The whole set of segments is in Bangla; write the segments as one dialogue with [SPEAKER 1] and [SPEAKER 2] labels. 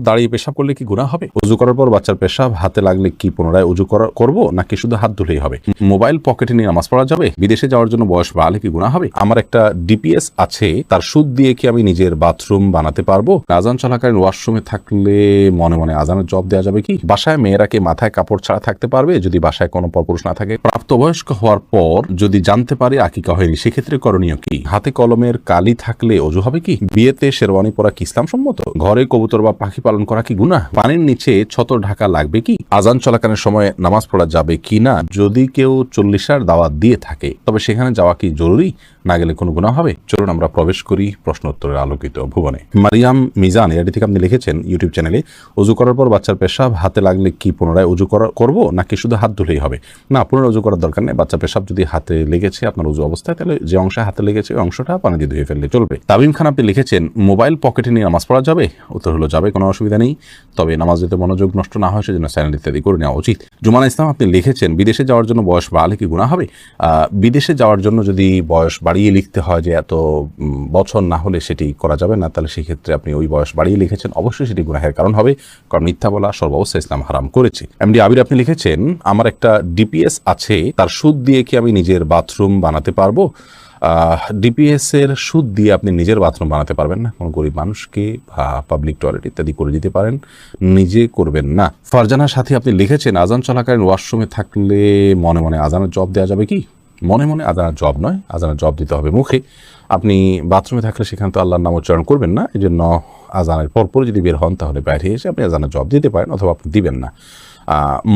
[SPEAKER 1] দাঁড়িয়ে পেশাব করলে কি গুনাহ হবে? ওযু করার পর বাচ্চার পেশাব হাতে লাগলে কি পুনরায় ওযু করব নাকি শুধু হাত ধুলেই হবে? মোবাইল পকেটে নিয়ে নামাজ পড়া যাবে? বিদেশে যাওয়ার জন্য বয়স বাড়লে কি গুনাহ হবে? আমার একটা ডিপিএস আছে, তার সুদ দিয়ে কি আমি নিজের বাথরুম বানাতে পারবো? আযান চলাকালীন ওয়াশরুমে থাকলে মনে মনে আযানের জবাব দেওয়া যাবে কি? বাসায় মেয়েরা কি মাথায় কাপড় ছাড়া থাকতে পারবে যদি বাসায় কোনো পরপুরুষ না থাকে? প্রাপ্তবয়স্ক হওয়ার পর যদি জানতে পারে আকিকা হয়নি, সেক্ষেত্রে করণীয় কি? হাতে কলমের কালি থাকলে ওযু হবে কি? বিয়েতে শেরওয়ানি পরা কি ইসলাম সম্মত? ঘরে কবুতর বা পাখি পালন করা কি গুনাহ? পানির নিচে ছতর ঢাকা লাগবে কি? আযান চলাকালীন সময় নামাজ পড়া যাবে কি না? যদি কেউ 40 দাওয়াত দিয়ে থাকে তবে সেখানে যাওয়া কি জরুরি? না গেলে কোনো গুনাহ হবে? চলুন আমরা প্রবেশ করি প্রশ্ন উত্তরের আলোকিত ভুবনে। মারিয়াম মিজান এটি থেকে আপনি লিখেছেন ইউটিউব চ্যানেলে, ওযু করার পর বাচ্চার পেশাব হাতে লাগলে কি পুনরায় ওযু করব নাকি শুধু হাত ধুলেই হবে? না, পুনরায় ওযু করার দরকার নেই। বাচ্চা পেশাব যদি হাতে লেগেছে আপনার ওযু অবস্থায়, তাহলে যে অংশে হাতে লেগেছে ওই অংশটা পানি দিয়ে ধুয়ে ফেললে চলবে। তামিম খান আপনি লিখেছেন মোবাইল পকেটে নিয়ে নামাজ পড়া যাবে? উত্তর হলো যাবে, কোনো অসুবিধা নেই, তবে নামাজ যাতে মনোযোগ নষ্ট না হয় সেজন্য চ্যানেল ইত্যাদি করে নেওয়া উচিত। জুমানা ইসলাম আপনি লিখেছেন বিদেশে যাওয়ার জন্য বয়স বাড়লে কি গুনাহ হবে? বিদেশে যাওয়ার জন্য যদি বয়স বাড়িয়ে লিখতে হয় যে এত বছর না হলে সেটি করা যাবে না, তাহলে সেক্ষেত্রে আপনি ওই বয়স বাড়িয়ে লিখেছেন, অবশ্যই সেটি গুনাহের কারণ হবে, কারণ মিথ্যা বলা সর্বাবস্থায় ইসলাম হারাম করেছে। এমডি আবির আপনি লিখেছেন আমার একটা ডিপিএস আছে, তার সুদ দিয়ে কি আমি নিজের বাথরুম বানাতে পারবো? ডিপিএস এর সুদ দিয়ে আপনি নিজের বাথরুম বানাতে পারবেন না, কোনো গরিব মানুষকে বা পাবলিক টয়লেট ইত্যাদি করে দিতে পারেন, নিজে করবেন না। ফারজানার সাথে আপনি লিখেছেন আযান চলাকালীন ওয়াশরুমে থাকলে মনে মনে আযানের জবাব দেওয়া যাবে কি? মনে মনে আযানের জবাব নয়, আযানের জবাব দিতে হবে মুখে। আপনি বাথরুমে থাকলে সেখানে তো আল্লাহর নাম উচ্চারণ করবেন না, এই জন্য আযানের পরপর যদি বের হন তাহলে বাইরে এসে আপনি আযানের জবাব দিতে পারেন, অথবা আপনি দিবেন না।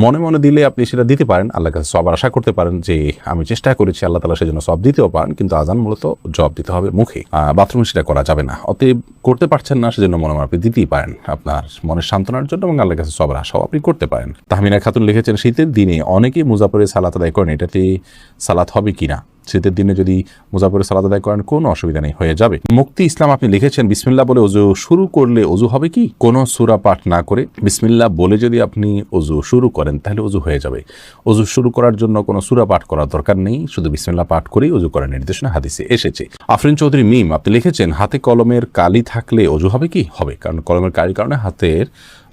[SPEAKER 1] মনে মনে দিলে আপনি সেটা দিতে পারেন, আল্লাহর কাছে সবার আশা করতে পারেন যে আমি চেষ্টা করেছি, আল্লাহ তাআলা সেজন্য সব দিতেও পারেন, কিন্তু আযান মূলত জবাব দিতে হবে মুখে, বাথরুমে সেটা করা যাবে না। অতএব করতে পারছেন না সেজন্য মনে মনে আপনি দিতেই পারেন আপনার মনের সান্ত্বনার জন্য, এবং আল্লাহর কাছে সবার আশাও আপনি করতে পারেন। তাহমিনা খাতুন লিখেছেন শীতের দিনে অনেকেই মুজাফরে সালাত আদায় করেন, এটাতে সালাত হবে কিনা? শীতের দিনে যদি মুজাফরে সালাত আদায় করেন কোনো অসুবিধা নেই, হয়ে যাবে। মুক্তি ইসলাম আপনি লিখেছেন বিসমিল্লাহ বলে ওযু শুরু করলে ওযু হবে কি? কোনো সূরা পাঠ না করে বিসমিল্লাহ বলে যদি আপনি ওযু শুরু করেন তাহলে ওযু হয়ে যাবে। ওযু শুরু করার জন্য কোনো সূরা পাঠ করার দরকার নেই, শুধু বিসমিল্লাহ পাঠ করেই ওযু করার নির্দেশনা হাদিসে এসেছে। আফরিন চৌধুরী মিম আপনি লিখেছেন হাতে কলমের কালি থাকলে ওযু হবে কি? হবে, কারণ কলমের কালির কারণে হাতের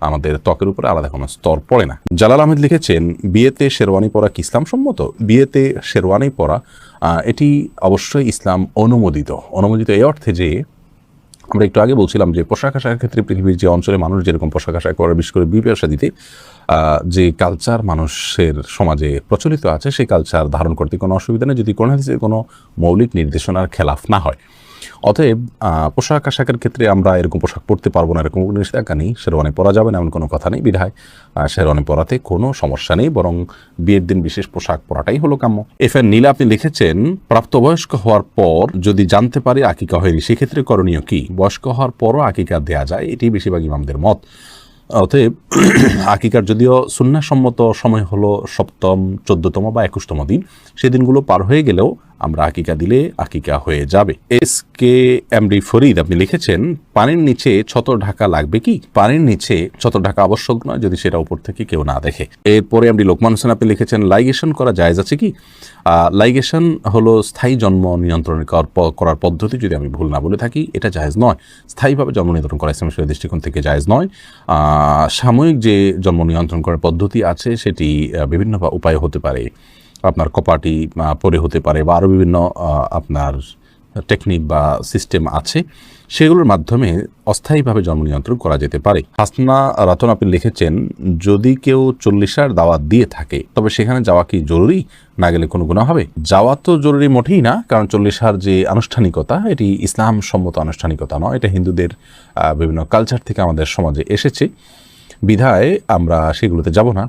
[SPEAKER 1] আমাদের ত্বকের উপরে আলাদা কোনো স্তর পড়ে না। জালাল আহমেদ লিখেছেন বিয়েতে শেরওয়ানি পরা কি ইসলাম সম্মত? বিয়েতে শেরওয়ানি পরা এটি অবশ্যই ইসলাম অনুমোদিত এই অর্থে যে আমরা একটু আগে বলছিলাম যে পোশাক আশাকের ক্ষেত্রে পৃথিবীর যে অঞ্চলে মানুষ যেরকম পোশাক আশাক করে, বিশেষ করে বিয়ে শাদীতে যে কালচার মানুষের সমাজে প্রচলিত আছে সেই কালচার ধারণ করতে কোনো অসুবিধা নেই, যদি কোনো হাদিসে কোনো মৌলিক নির্দেশনার খেলাফ না হয়। অতএব পোশাক আশাকের ক্ষেত্রে আমরা এরকম পোশাক পরতে পারবো না এরকম কোনো নিষেধাজ্ঞা নেই, শেরওয়ানি পরা যাবে না এমন কোনো কথা নেই, বিধায় শেরওয়ানি পরাতে কোনো সমস্যা নেই, বরং বিয়ের দিন বিশেষ পোশাক পরাটাই হলো কাম্য। এফএন নীলা আপনি লিখেছেন প্রাপ্তবয়স্ক হওয়ার পর যদি জানতে পারে আকিকা হয়নি, সেক্ষেত্রে করণীয় কি? বয়স্ক হওয়ার পরও আকিকা দেয়া যায়, এটি বেশিরভাগ ইমামদের মত। অতএব আকিকার যদিও সুন্নাহসম্মত সময় হলো 7ম, 14তম বা 21তম দিন, সেদিনগুলো পার হয়ে গেলেও আমরা আকিকা দিলে আকিকা হয়ে যাবে। এসকে এমডি ফরিদ আপনি লিখেছেন পানির নিচে ছতর ঢাকা লাগবে কি? পানির নিচে ছতর ঢাকা আবশ্যক নয় যদি সেটা উপর থেকে কেউ না দেখে। এরপরে এমডি লোকমান হোসেন আপনি লিখেছেন লাইগেশন করা জায়েজ আছে কি? লাইগেশন হলো স্থায়ী জন্ম নিয়ন্ত্রণ করার পদ্ধতি, যদি আমি ভুল না বলে থাকি, এটা জায়েজ নয়। স্থায়ীভাবে জন্ম নিয়ন্ত্রণ করা ইসলামের শরীয়তের দৃষ্টিকোণ থেকে জায়েজ নয়। সাময়িক যে জন্ম নিয়ন্ত্রণ করার পদ্ধতি আছে সেটি বিভিন্ন উপায় হতে পারে, আপনার কপাটি পরে হতে পারে, বা আরও বিভিন্ন আপনার টেকনিক বা সিস্টেম আছে, সেগুলোর মাধ্যমে অস্থায়ীভাবে জন্ম নিয়ন্ত্রণ করা যেতে পারে। হাসনা রাতন আপনি লিখেছেন যদি কেউ 40 দাওয়াত দিয়ে থাকে তবে সেখানে যাওয়া কি জরুরি? না গেলে কোনো গুনাহ হবে? যাওয়া তো জরুরি মোটেই না, কারণ 40 যে আনুষ্ঠানিকতা এটি ইসলাম সম্মত আনুষ্ঠানিকতা নয়, এটা হিন্দুদের বিভিন্ন কালচার থেকে আমাদের সমাজে এসেছে, বিধায় আমরা সেগুলোতে যাব না,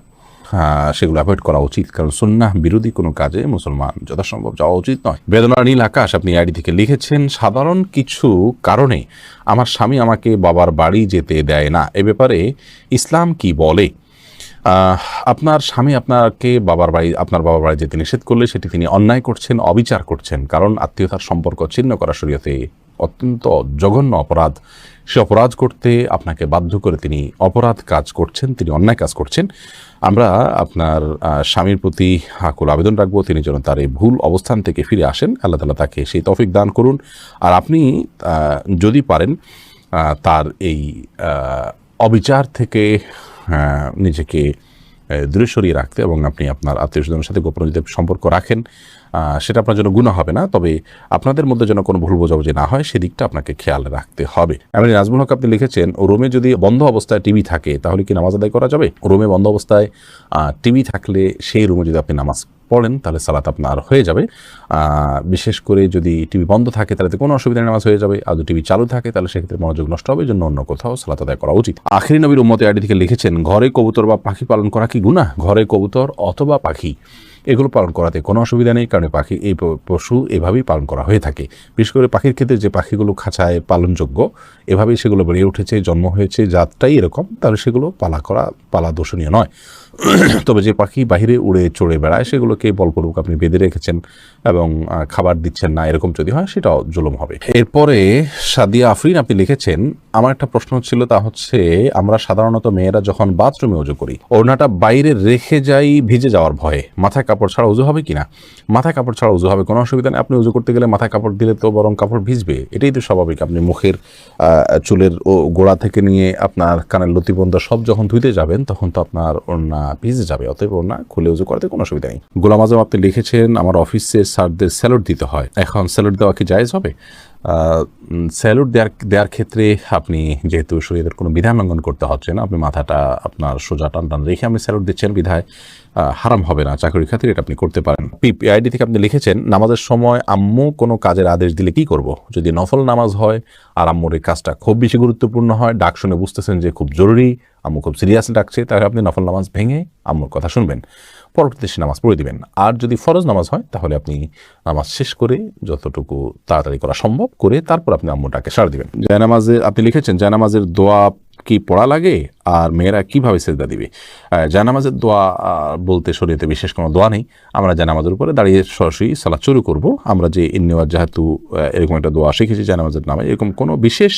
[SPEAKER 1] সেগুলো অ্যাভয়েড করা উচিত, কারণ সুন্নাহ বিরোধী কোনো কাজে মুসলমান যথাসম্ভব যাওয়া উচিত নয়। বেদনার নীল আকাশ আপনি আইডি থেকে লিখেছেন সাধারণ কিছু কারণে আমার স্বামী আমাকে বাবার বাড়ি যেতে দেয় না, এ ব্যাপারে ইসলাম কি বলে? আপনার স্বামী আপনার বাবার বাড়ি যেতে নিষেধ করলে সেটি তিনি অন্যায় করছেন, অবিচার করছেন, কারণ আত্মীয়তার সম্পর্ক ছিন্ন করা শরীয়তে অত্যন্ত জঘন্য অপরাধ। সে অপরাধ করতে আপনাকে বাধ্য করে তিনি অপরাধ কাজ করছেন, তিনি অন্যায় কাজ করছেন। আমরা আপনার স্বামীর প্রতি আকুল আবেদন রাখবো তিনি যেন তার এই ভুল অবস্থান থেকে ফিরে আসেন, আল্লাহ তাআলা তাকে সেই তৌফিক দান করুন। আর আপনি যদি পারেন তার এই অবিচার থেকে নিজেকে দূরে সরিয়ে রাখতে এবং আপনি আপনার আত্মীয় স্বজনের সাথে গোপন যদি সম্পর্ক রাখেন সেটা আপনার জন্য গুনাহ হবে না, তবে আপনাদের মধ্যে যেন কোনো ভুল বোঝাবুঝি না হয় সেদিকটা আপনাকে খেয়াল রাখতে হবে। এমনি নাজমুল হক আপনি লিখেছেন, রুমে যদি বন্ধ অবস্থায় টিভি থাকে তাহলে কি নামাজ আদায় করা যাবে? রুমে বন্ধ অবস্থায় টিভি থাকলে সেই রুমে যদি আপনি নামাজ পড়েন তাহলে সালাত আপনার হয়ে যাবে। বিশেষ করে যদি টিভি বন্ধ থাকে তাহলে কোনো অসুবিধা নামাজ হয়ে যাবে, আর যদি টিভি চালু থাকে তাহলে সেক্ষেত্রে মনোযোগ নষ্ট হবে, এই জন্য অন্য কোথাও সালাত আদায় করা উচিত। আখিরি নবীর উম্মতে আইডি থেকে লিখেছেন, ঘরে কবুতর বা পাখি পালন করা কি গুনাহ? ঘরে কবুতর অথবা পাখি এগুলো পালন করাতে কোনো অসুবিধা নেই, কারণ পাখি এই পশু এভাবেই পালন করা হয়ে থাকে। বিশেষ করে পাখির ক্ষেত্রে যে পাখিগুলো খাঁচায় পালনযোগ্য এভাবেই সেগুলো বেড়ে উঠেছে, জন্ম হয়েছে, জাতটাই এরকম, তাহলে সেগুলো পালা দোষণীয় নয়। তবে যে পাখি বাহিরে উড়ে চড়ে বেড়ায় সেগুলোকে বলপূর্বক আপনি বেঁধে রেখেছেন এবং খাবার দিচ্ছেন না, এরকম যদি হয় সেটাও জুলুম হবে। এরপরে সাদিয়া আফরিন আপনি লিখেছেন, আমার একটা প্রশ্ন ছিল, তা হচ্ছে আমরা সাধারণত মেয়েরা যখন বাথরুমে উজু করি ওড়নাটা বাইরে রেখে যাই ভিজে যাওয়ার ভয়ে, মাথায় কাপড় ছাড়া উজু হবে কিনা? মাথায় কাপড় ছাড়া উজু হবে, কোনো অসুবিধা নেই। আপনি উজু করতে গেলে মাথায় কাপড় দিলে তো বরং কাপড় ভিজবে, এটাই তো স্বাভাবিক। আপনি মুখের চুলের গোড়া থেকে নিয়ে আপনার কানের লতিবন্ধ সব যখন ধুইতে যাবেন তখন তো আপনার ওড়না ভিজে যাবে, অতএব ওড়না খুলে উজু করাতে কোনো অসুবিধা নেই। গোলাম আজম আপনি লিখেছেন, আমার অফিসে স্যারদের স্যালুট দিতে হয়, এখন স্যালুট দেওয়া কি জায়েজ হবে? স্যালুট দেওয়ার ক্ষেত্রে আপনি যেহেতু শরীরের কোনো বিধান লঙ্ঘন করতে হচ্ছে না, আপনি মাথাটা আপনার সোজা টান রেখে আপনি স্যালুট দিচ্ছেন বিধায় হারাম হবে না, চাকরির খাতিরে এটা আপনি করতে পারেন। পিআইডি থেকে আপনি লিখেছেন, নামাজের সময় আম্মু কোনো কাজের আদেশ দিলে কি করব? যদি নফল নামাজ হয় আর আম্মুর এই কাজটা খুব বেশি গুরুত্বপূর্ণ হয়, ডাক শুনে বুঝতেছেন যে খুব জরুরি, আম্মু খুব সিরিয়াসলি ডাকছে, তাহলে আপনি নফল নামাজ ভেঙে আম্মুর কথা শুনবেন, পরবর্তীতে সে নামাজ পড়ে দিবেন। আর যদি ফরজ নামাজ হয় তাহলে আপনি নামাজ শেষ করে যতটুকু তাড়াতাড়ি করা সম্ভব করে তারপর আপনি আম্মুটাকে সাড়া দিবেন। জায়নামাজে আপনি লিখেছেন, জায়নামাজের দোয়া কি পড়া লাগে আর মেয়েরা কিভাবে সেজদা দিবে? জায়নামাজের দোয়া বলতে শরীয়তে বিশেষ কোনো দোয়া নেই, আমরা জায়নামাজের উপরে দাঁড়িয়ে সরাসরি সালাত শুরু করব। আমরা যে ইন্নেওয়াজ যেহেতু এরকম একটা দোয়া শিখেছি জায়নামাজের নামে, এরকম কোনো বিশেষ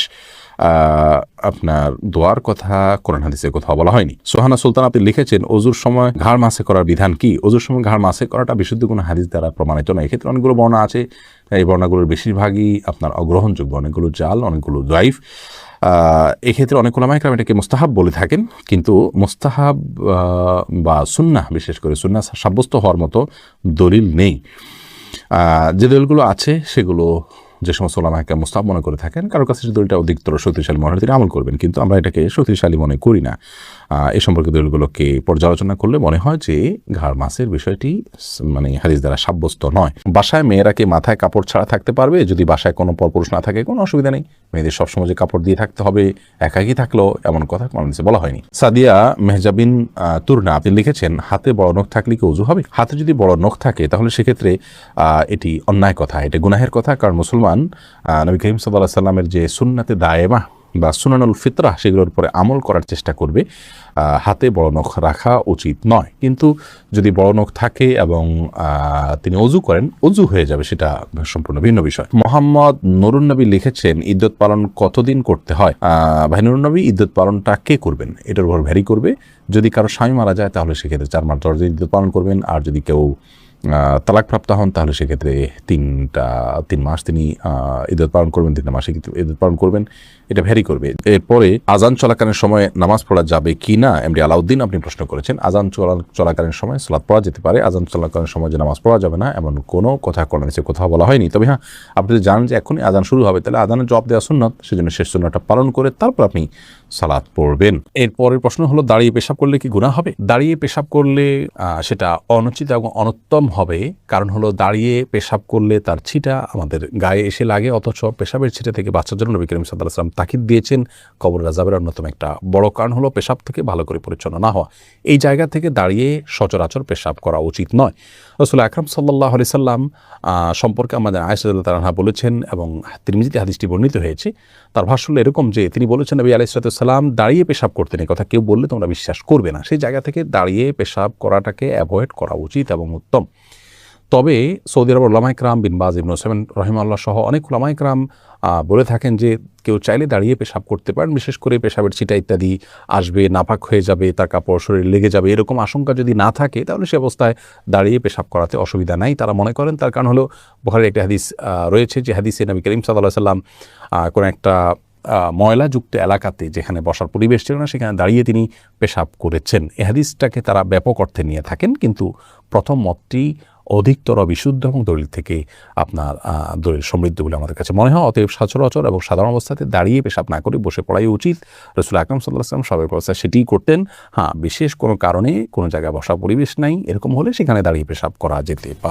[SPEAKER 1] আপনার দোয়ার কথা কোরআন হাদিসে কোথাও বলা হয়নি। সোহানা সুলতান আপনি লিখেছেন, অজুর সময় ঘাড় মাসে করার বিধান কি? অজুর সময় ঘাড় মাসে করাটা বিশুদ্ধ কোনো হাদিস দ্বারা প্রমাণিত নয়। এক্ষেত্রে অনেকগুলো বর্ণনা আছে, এই বর্ণনাগুলোর বেশিরভাগই আপনার অগ্রহণযোগ্য, অনেকগুলো জাল, অনেকগুলো দাইফ। এক্ষেত্রে অনেক উলামায়ে কেরাম এটাকে মুস্তাহাব বলে থাকেন, কিন্তু মুস্তাহাব বা সুন্নাহ, বিশেষ করে সুন্নাহ সাব্যস্ত হওয়ার মতো দলিল নেই। যে দলিলগুলো আছে সেগুলো যে সমস্ত উলামায়ে কেরাম মুস্তাহাব মনে করে থাকেন, কারোর কাছে যে দলিলটা অধিকতর শক্তিশালী মনে হয় তিনি আমল করবেন, কিন্তু আমরা এটাকে শক্তিশালী মনে করি না। এই সম্পর্কে দলিলগুলোকে পর্যালোচনা করলে মনে হয় যে ঘাড় মাসের বিষয়টি মানে হাদিস দ্বারা সাব্যস্ত নয়। বাসায় মেয়েরা কি মাথায় কাপড় ছাড়া থাকতে পারবে? যদি বাসায় কোনো পরপুরুষ না থাকে কোনো অসুবিধা নেই, মেয়েদের সবসময় যে কাপড় দিয়ে থাকতে হবে একাকী থাকলেও এমন কথা কোনো হাদিসে বলা হয়নি। সাদিয়া মেহজাবিন তুরনা আপনি লিখেছেন, হাতে বড় নখ থাকলে কি ওযু হবে? হাতে যদি বড় নখ থাকে তাহলে সেক্ষেত্রে এটি অন্যায় কথা, এটা গুনাহের কথা, কারণ মুসলমান নবী করিম সাল্লাল্লাহু আলাইহি ওয়াসাল্লামের যে সুন্নাতে দায়েমা বা সুনানুল ফিতরাহ সেগুলোর উপরে আমল করার চেষ্টা করবে। হাতে বড় নখ রাখা উচিত নয়, কিন্তু যদি বড় নখ থাকে এবং তিনি অজু করেন, অজু হয়ে যাবে, সেটা সম্পূর্ণ ভিন্ন বিষয়। মোহাম্মদ নুরুন নবী লিখেছেন, ইদ্যত পালন কতদিন করতে হয়? ভাই নুরুন নবী, ইদ্যত পালনটা কে করবেন এটার উপর ভ্যারি করবে। যদি কারো স্বামী মারা যায় তাহলে সেক্ষেত্রে 4 মাস 10 দিন ইদ্যত পালন করবেন, আর যদি কেউ তালাকপ্রাপ্ত হন তাহলে সেক্ষেত্রে 3 মাস তিনি ইদ্যত পালন করবেন, 3 মাসে ইদ্যত পালন করবেন, এটা ভ্যারি করবে। এরপরে আজান চলাকালীন সময় নামাজ পড়া যাবে কি না, এমডি আলাউদ্দিন আপনি প্রশ্ন করেছেন। আজান চলাকালীন সময় সালাত পড়া যেতে পারে, আজান চলাকালীন সময় যে নামাজ পড়া যাবে না এমন কোনো কথা কোরআন হাদিসে কোথাও বলা হয়নি। তবে হ্যাঁ, আপনি যদি জানেন যে এখনই আজান শুরু হবে তাহলে আজানের জবাব দেওয়া সুন্নাত, সেজন্য শেষ সুন্নাতটা পালন করে তারপর আপনি সালাত পড়বেন। এরপরের প্রশ্ন হলো, দাঁড়িয়ে পেশাব করলে কি গুনাহ হবে? দাঁড়িয়ে পেশাব করলে সেটা অনুচিত এবং অনুত্তম হবে, কারণ হলো দাঁড়িয়ে পেশাব করলে তার ছিটা আমাদের গায়ে এসে লাগে, অথচ পেশাবের ছিটা থেকে বাঁচার জন্য নবী করিম সাল্লাল্লাহু আলাইহি ওয়াসাল্লাম তাকিদ দিয়েছেন। কবর আযাবের অন্যতম একটা বড় কারণ হলো পেশাব থেকে ভালো করে পরিচ্ছন্ন না হওয়া। এই জায়গা থেকে দাঁড়িয়ে সচরাচর পেশাব করা উচিত নয়। রাসূল আকরাম সাল্লাল্লাহু আলাইহি সাল্লাম সম্পর্কে আমাদের আয়েশা রাদিয়াল্লাহু তাআলা বলেছেন, এবং তিরমিজিতে হাদিসটি বর্ণিত হয়েছে, তার ভাষ্য হলো এরকম যে তিনি বলেছেন, নবী আলাইহিস সালাম দাঁড়িয়ে পেশাব করতেন, এই কথা কেউ বললে তোমরা বিশ্বাস করবে না। সেই জায়গা থেকে দাঁড়িয়ে পেশাব করাটাকে অ্যাভয়েড করা উচিত এবং উত্তম। তবে সৌদি আরবের উলামায়ে কেরাম বিন বাজ, ইবনে উসাইমিন রাহিমাহুল্লাহ সহ অনেক উলামায়ে কেরাম বলে থাকেন যে কেউ চাইলে দাঁড়িয়ে পেশাব করতে পারেন, বিশেষ করে পেশাবের ছিটা ইত্যাদি আসবে, নাপাক হয়ে যাবে, তার কাপড় শরীর লেগে যাবে, এরকম আশঙ্কা যদি না থাকে তাহলে সে অবস্থায় দাঁড়িয়ে পেশাব করাতে অসুবিধা নাই তারা মনে করেন। তার কারণ হলো বুখারীর একটা হাদিস রয়েছে, যে হাদিসে নবী করিম সাল্লাল্লাহু আলাইহি ওয়াসাল্লাম কোন একটা ময়লাযুক্ত এলাকাতে যেখানে বসার পরিবেশ ছিল না সেখানে দাঁড়িয়ে তিনি পেশাব করেছেন। এ হাদিসটাকে তারা ব্যাপক অর্থে নিয়ে থাকেন, কিন্তু প্রথম মতটি অধিকতর বিশুদ্ধ এবং দলিল থেকে আপনার দলিল সমৃদ্ধ বলে আমাদের কাছে মনে হয়। অতএব সচরাচর এবং সাধারণ অবস্থাতে দাঁড়িয়ে পেশাব না করে বসে পড়াই উচিত। রাসূল আকরাম সাল্লাল্লাহু আলাইহি ওয়াসাল্লাম সবাই অবস্থায় সেটিই করতেন। হ্যাঁ, বিশেষ কোনো কারণে কোনো জায়গায় বসার পরিবেশ নাই এরকম হলে সেখানে দাঁড়িয়ে পেশাব করা যেতে পারে।